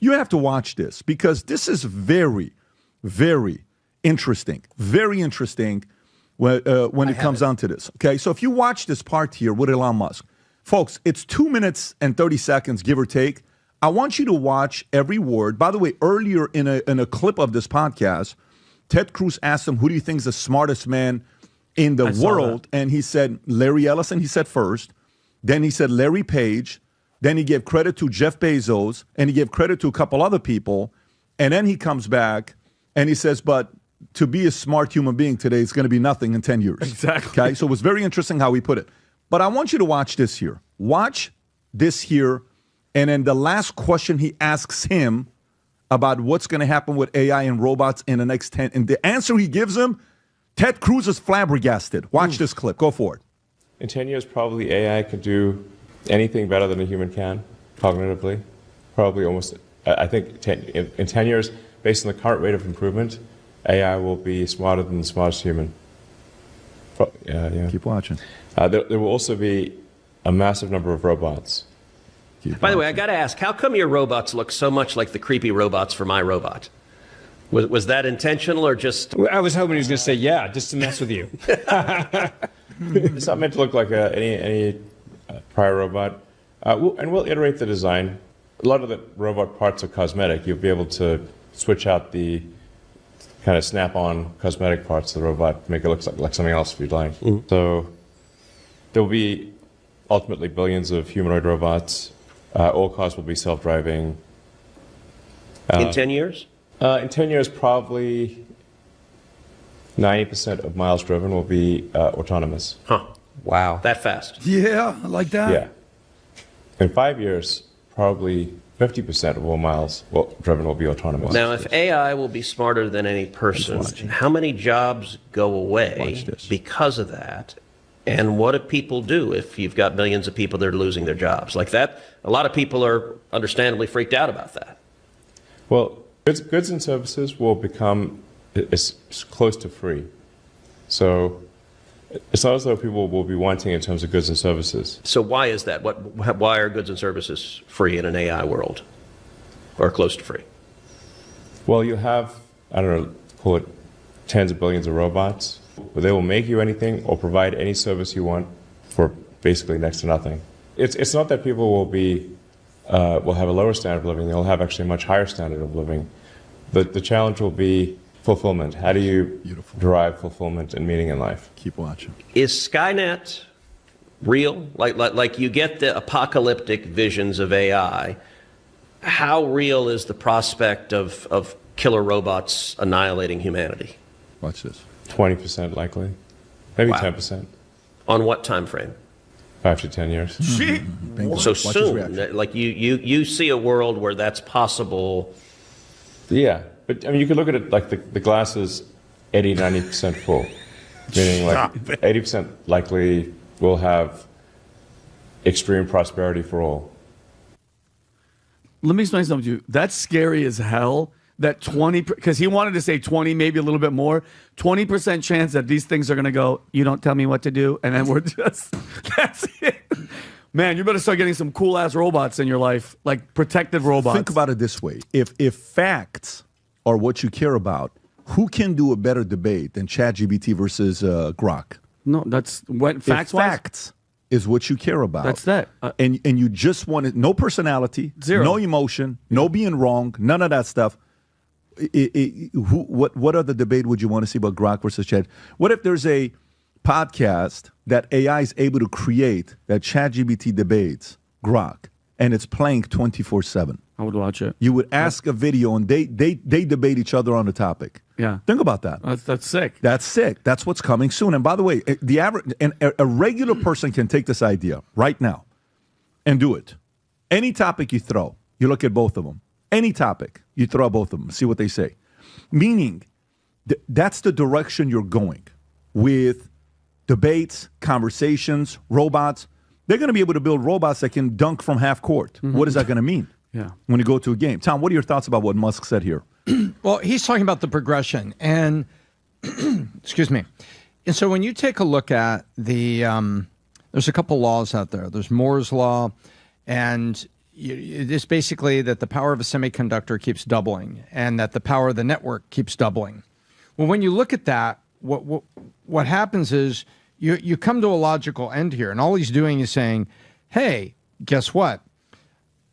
You have to watch this because this is very, very interesting. Very interesting when it comes down to this. Okay, so if you watch this part here with Elon Musk, folks, it's 2 minutes and 30 seconds, give or take. I want you to watch every word. By the way, earlier in a clip of this podcast, Ted Cruz asked him, who do you think is the smartest man in the world? And he said, Larry Ellison, he said first. Then he said Larry Page. Then he gave credit to Jeff Bezos. And he gave credit to a couple other people. And then he comes back and he says, but to be a smart human being today is going to be nothing in 10 years. Exactly. Okay, so it was very interesting how he put it. But I want you to watch this here. Watch this here. And then the last question he asks him about what's going to happen with AI and robots in the next 10. And the answer he gives him, Ted Cruz is flabbergasted. Watch this clip. Go for it. In 10 years, probably AI could do anything better than a human can, cognitively. Probably almost, I think in 10 years, based on the current rate of improvement, AI will be smarter than the smartest human. Yeah. Keep watching. There will also be a massive number of robots. By the way, I got to ask, how come your robots look so much like the creepy robots for my robot? Was that intentional or just... I was hoping he was going to say, yeah, just to mess with you. It's not meant to look like any prior robot. We'll iterate the design. A lot of the robot parts are cosmetic. You'll be able to switch out the kind of snap-on cosmetic parts of the robot to make it look like something else if you'd like. Mm-hmm. So there will be ultimately billions of humanoid robots. All cars will be self-driving. In 10 years? In 10 years, probably 90% of miles driven will be autonomous. Huh. Wow. That fast? Yeah, I like that. Yeah. In 5 years, probably 50% of all miles driven will be autonomous. Now, if AI will be smarter than any person, how many jobs go away because of that? And what do people do if you've got millions of people that are losing their jobs? Like that, a lot of people are understandably freaked out about that. Well, goods and services will become as close to free. So it's not as though people will be wanting in terms of goods and services. So why is that? Why are goods and services free in an AI world or close to free? Well, you have, I don't know, call it tens of billions of robots. They will make you anything or provide any service you want for basically next to nothing. It's not that people will have a lower standard of living. They'll have actually a much higher standard of living. The challenge will be fulfillment. How do you derive fulfillment and meaning in life? Keep watching. Is Skynet real? Like you get the apocalyptic visions of AI. How real is the prospect of killer robots annihilating humanity? Watch this. 20% likely, maybe 10%. On what time frame? 5 to 10 years. So soon, like you see a world where that's possible. Yeah, but I mean, you could look at it like the glass is 80, 90% full, meaning like 80% likely will have extreme prosperity for all. Let me explain something to you. That's scary as hell. That 20, because he wanted to say 20, maybe a little bit more, 20% chance that these things are going to go, you don't tell me what to do, and then we're just, that's it. Man, you better start getting some cool-ass robots in your life, like protective robots. Think about it this way. If facts are what you care about, who can do a better debate than ChatGPT versus Grok? No, that's what facts is what you care about. That's that. And you just want it, no personality, zero, no emotion, no being wrong, none of that stuff. What other debate would you want to see about Grok versus Chat? What if there's a podcast that AI is able to create that ChatGPT debates Grok and it's playing 24/7? I would watch it. You would ask a video and they debate each other on the topic. Yeah, think about that. That's sick. That's sick. That's what's coming soon. And by the way, the average a regular person can take this idea right now and do it. Any topic you throw, you look at both of them. Any topic, you throw both of them, see what they say. Meaning, that's the direction you're going with debates, conversations, robots. They're going to be able to build robots that can dunk from half court. Mm-hmm. What is that going to mean? Yeah. When you go to a game. Tom, what are your thoughts about what Musk said here? Well, he's talking about the progression. And, excuse me. And so when you take a look at the, there's a couple laws out there. There's Moore's Law, and it's basically that the power of a semiconductor keeps doubling and that the power of the network keeps doubling. Well, when you look at that, what happens is you come to a logical end here, and all he's doing is saying, hey, guess what?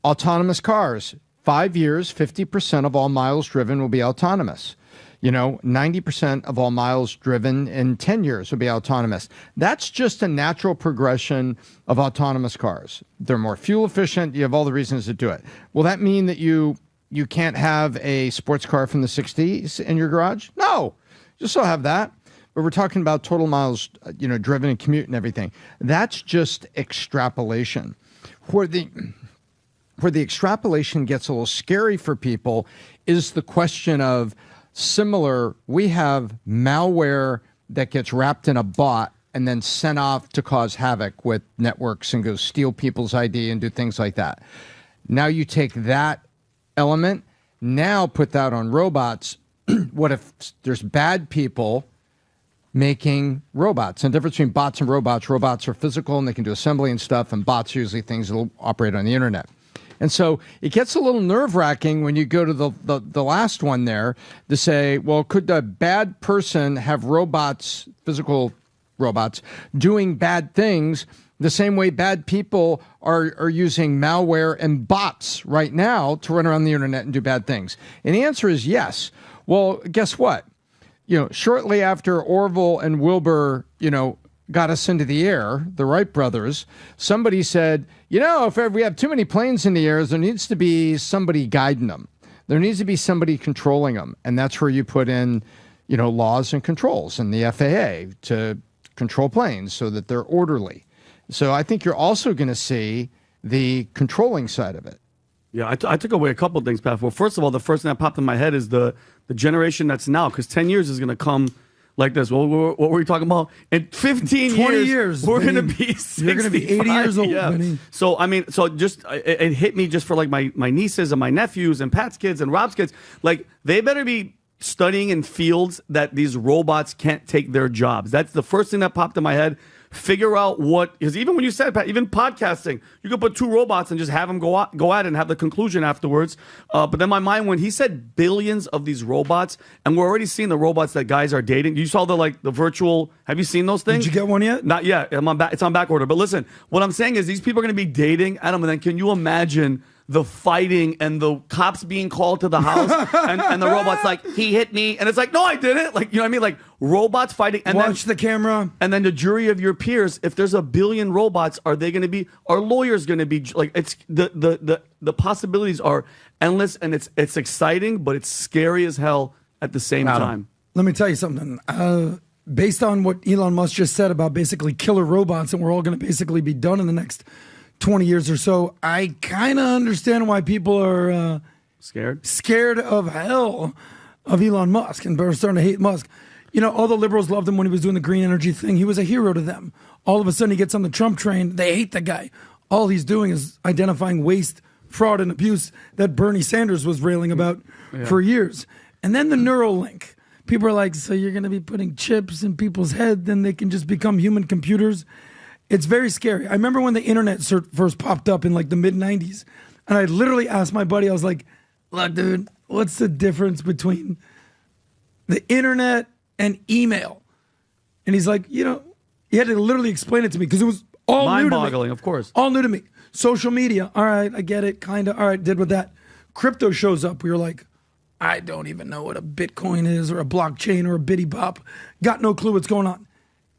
Autonomous cars, 5 years, 50% of all miles driven will be autonomous. 90% of all miles driven in 10 years will be autonomous. That's just a natural progression of autonomous cars. They're more fuel efficient. You have all the reasons to do it. Will that mean that you can't have a sports car from the 60s in your garage? No, you still have that. But we're talking about total miles, driven and commute and everything. That's just extrapolation. Where the extrapolation gets a little scary for people is the question of, we have malware that gets wrapped in a bot and then sent off to cause havoc with networks and go steal people's ID and do things like that. Now you take that element, now put that on robots. What if there's bad people making robots? And the difference between bots and robots are physical and they can do assembly and stuff, and bots are usually things that will operate on the internet. And so it gets a little nerve-wracking when you go to the last one there to say, well, could a bad person have robots, physical robots, doing bad things the same way bad people are using malware and bots right now to run around the internet and do bad things? And the answer is yes. Well, guess what? Shortly after Orville and Wilbur, got us into the air, the Wright brothers, somebody said, if we have too many planes in the air, there needs to be somebody guiding them. There needs to be somebody controlling them. And that's where you put in, laws and controls and the FAA to control planes so that they're orderly. So I think you're also going to see the controlling side of it. Yeah, I took away a couple of things, Pat. Well, first of all, the first thing that popped in my head is the generation that's now, because 10 years is going to come like this. Well, what were we talking about? In 15 years, we're going to be 65. You're going to be 80 years old, Benny. So, just, it hit me just for like my nieces and my nephews and Pat's kids and Rob's kids. Like, they better be studying in fields that these robots can't take their jobs. That's the first thing that popped in my head. Figure out because even when you said, Pat, even podcasting, you could put two robots and just have them go at it and have the conclusion afterwards. But then my mind, when he said billions of these robots, and we're already seeing the robots that guys are dating. You saw the virtual, have you seen those things? Did you get one yet? Not yet. It's on back order. But listen, what I'm saying is these people are going to be dating Adam, and then can you imagine the fighting and the cops being called to the house and the robot's like, he hit me. And it's like, no, I didn't. Like, you know what I mean? Like robots fighting. And watch the camera. And then the jury of your peers, if there's a billion robots, are lawyers going to be like, it's the possibilities are endless, and it's exciting, but it's scary as hell at the same time. Let me tell you something. Based on what Elon Musk just said about basically killer robots, and we're all going to basically be done in the next 20 years or so, I kind of understand why people are scared of hell of Elon Musk and are starting to hate Musk. All the liberals loved him when he was doing the green energy thing. He was a hero to them. All of a sudden he gets on the Trump train. They hate the guy. All he's doing is identifying waste, fraud, and abuse that Bernie Sanders was railing about for years. And then the Neuralink. People are like, so you're going to be putting chips in people's head, then they can just become human computers? It's very scary. I remember when the internet first popped up in like the mid-90s, and I literally asked my buddy, I was like, look, dude, what's the difference between the internet and email? And he's like, he had to literally explain it to me because it was all new to me. Mind-boggling, of course. All new to me. Social media, all right, I get it, kind of. All right, did with that. Crypto shows up. We were like, I don't even know what a Bitcoin is or a blockchain or a bitty bop. Got no clue what's going on.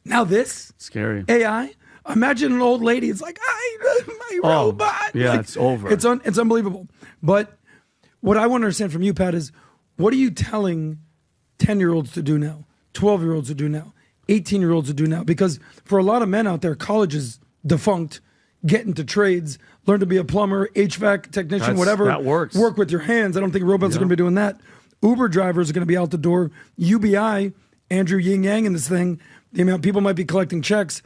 Now this. Scary. AI. Imagine an old lady. It's like, my robot. Yeah, like, it's over. It's unbelievable. But what I want to understand from you, Pat, is what are you telling 10-year-olds to do now, 12-year-olds to do now, 18-year-olds to do now? Because for a lot of men out there, college is defunct. Get into trades, learn to be a plumber, HVAC technician, whatever. That works. Work with your hands. I don't think robots are going to be doing that. Uber drivers are going to be out the door. UBI, Andrew Yin Yang in this thing. The amount people might be collecting checks